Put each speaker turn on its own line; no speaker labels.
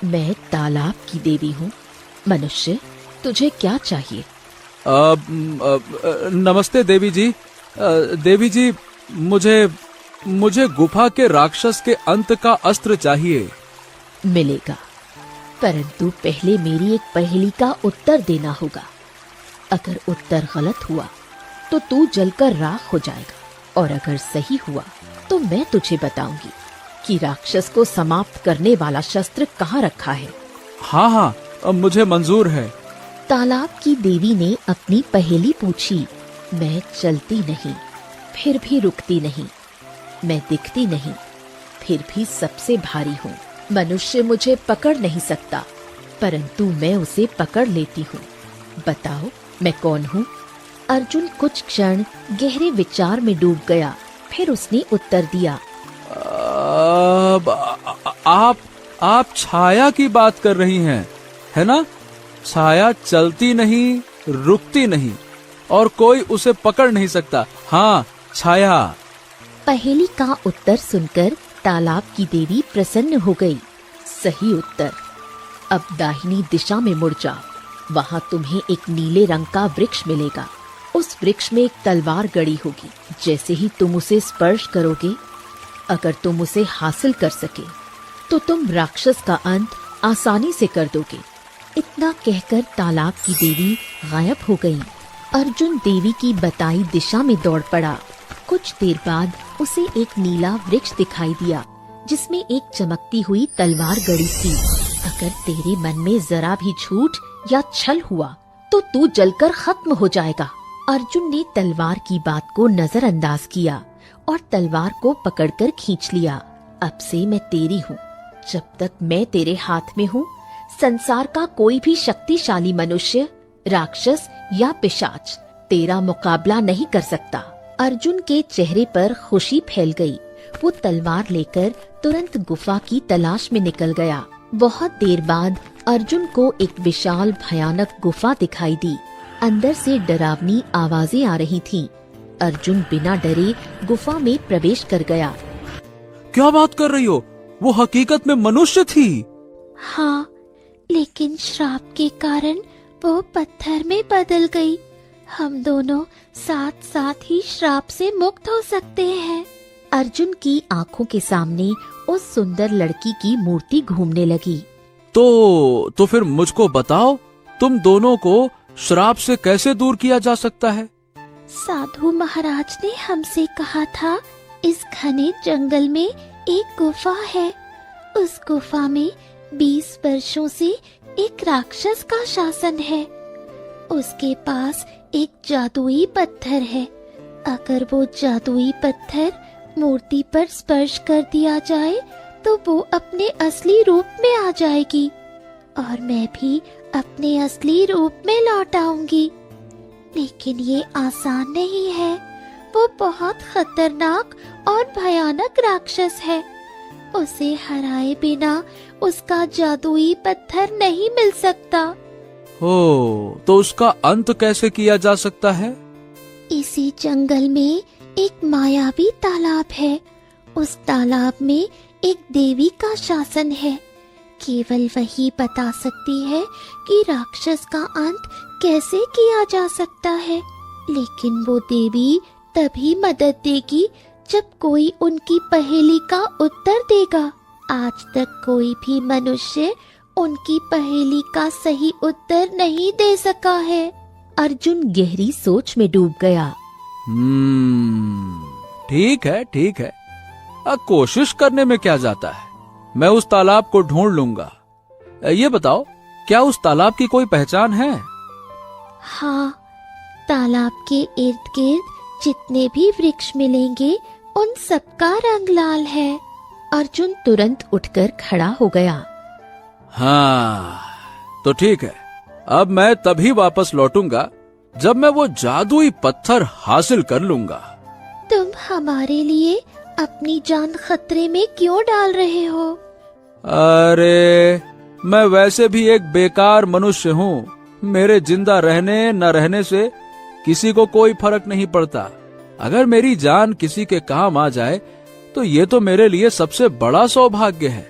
मैं तालाब की देवी हूँ। मनुष्य, तुझे क्या चाहिए?
नमस्ते देवी जी। देवी जी, मुझे गुफा के राक्षस के अंत का अस्त्र चाहिए।
मिलेगा, परंतु पहले मेरी एक पहेली का उत्तर देना होगा। अगर उत्तर गलत हुआ तो तू जलकर राख हो जाएगा, और अगर सही हुआ तो मैं तुझे बताऊंगी कि राक्षस को समाप्त करने वाला शस्त्र कहाँ रखा है।
हाँ हाँ, मुझे मंजूर है।
तालाब की देवी ने अपनी पहेली पूछी। मैं चलती नहीं, फिर भी रुकती नहीं। मैं दिखती नहीं, फिर भी सबसे भारी हूँ। मनुष्य मुझे पकड़ नहीं सकता, परंतु मैं उसे पकड़ लेती हूँ। बताओ, मैं कौन हूँ? अर्जुन कुछ क्षण गहरे विचार में डूब गया। फिर उसने उत्तर दिया।
आप छाया की बात कर रही हैं, है ना? छाया चलती नहीं, रुकती नहीं, और कोई उसे पकड़ नहीं सकता। हाँ, छाया।
पहेली का उत्तर सुनकर तालाब की देवी प्रसन्न हो गई। सही उत्तर। अब दाहिनी दिशा में मुड़ जाओ। वहाँ तुम्हें एक नीले रंग का वृक्ष मिलेगा। उस वृक्ष में एक तलवार गड़ी होगी। जैसे ही तुम उसे स्पर्श करोगे, अगर तुम उसे हासिल कर सके तो तुम राक्षस का अंत आसानी से कर दोगे। इतना कहकर तालाब की देवी गायब हो गई। अर्जुन देवी की बताई दिशा में दौड़ पड़ा। कुछ देर बाद उसे एक नीला वृक्ष दिखाई दिया, जिसमें एक चमकती हुई तलवार गड़ी थी। अगर तेरे मन में जरा भी झूठ या छल हुआ तो तू जलकर खत्म हो जाएगा। अर्जुन ने तलवार की बात को नजरअंदाज किया और तलवार को पकड़कर खींच लिया। अब से मैं तेरी हूँ। जब तक मैं तेरे हाथ में हूँ, संसार का कोई भी शक्तिशाली मनुष्य, राक्षस या पिशाच तेरा मुकाबला नहीं कर सकता। अर्जुन के चेहरे पर खुशी फैल गई। वो तलवार लेकर तुरंत गुफा की तलाश में निकल गया। बहुत देर बाद अर्जुन को एक विशाल भयानक गुफा दिखाई दी। अंदर से डरावनी आवाजें आ रही थीं। अर्जुन बिना डरे गुफा में प्रवेश कर गया।
क्या बात कर रही हो? वो हकीकत में मनुष्य थी।
हाँ, लेकिन श्राप के कारण वो पत्थर में बदल गई। हम दोनों साथ साथ ही श्राप से मुक्त हो सकते हैं।
अर्जुन की आंखों के सामने उस सुंदर लड़की की मूर्ति घूमने लगी।
तो फिर मुझको बताओ, तुम दोनों को श्राप से कैसे दूर किया जा सकता है?
साधु महाराज ने हमसे कहा था, इस घने जंगल में एक गुफा है। उस गुफा में 20 वर्षों से एक राक्षस का शासन है। उसके पास एक जादुई पत्थर है। अगर वो जादुई पत्थर मूर्ति पर स्पर्श कर दिया जाए तो वो अपने असली रूप में आ जाएगी, और मैं भी अपने असली रूप में लौट आऊंगी। लेकिन ये आसान नहीं है। वो बहुत खतरनाक और भयानक राक्षस है। उसे हराए बिना उसका जादुई पत्थर नहीं मिल सकता।
हो, तो उसका अंत कैसे किया जा सकता है?
इसी जंगल में एक मायावी तालाब है। उस तालाब में एक देवी का शासन है। केवल वही बता सकती है कि राक्षस का अंत कैसे किया जा सकता है। लेकिन वो देवी तभी मदद देगी जब कोई उनकी पहेली का उत्तर देगा। आज तक कोई भी मनुष्य उनकी पहेली का सही उत्तर नहीं दे सका है।
अर्जुन गहरी सोच में डूब गया।
ठीक है, ठीक है। कोशिश करने में क्या जाता है। मैं उस तालाब को ढूंढ लूंगा। ये बताओ, क्या उस तालाब की कोई पहचान है?
हाँ, तालाब के इर्द गिर्द जितने भी वृक्ष मिलेंगे उन सबका रंग लाल है।
अर्जुन तुरंत उठकर खड़ा हो गया।
हाँ, तो ठीक है। अब मैं तभी वापस लौटूंगा जब मैं वो जादुई पत्थर हासिल कर लूंगा।
तुम हमारे लिए अपनी जान खतरे में क्यों डाल रहे हो?
अरे, मैं वैसे भी एक बेकार मनुष्य हूँ। मेरे जिंदा रहने न रहने से किसी को कोई फर्क नहीं पड़ता। अगर मेरी जान किसी के काम आ जाए तो ये तो मेरे लिए सबसे बड़ा सौभाग्य है।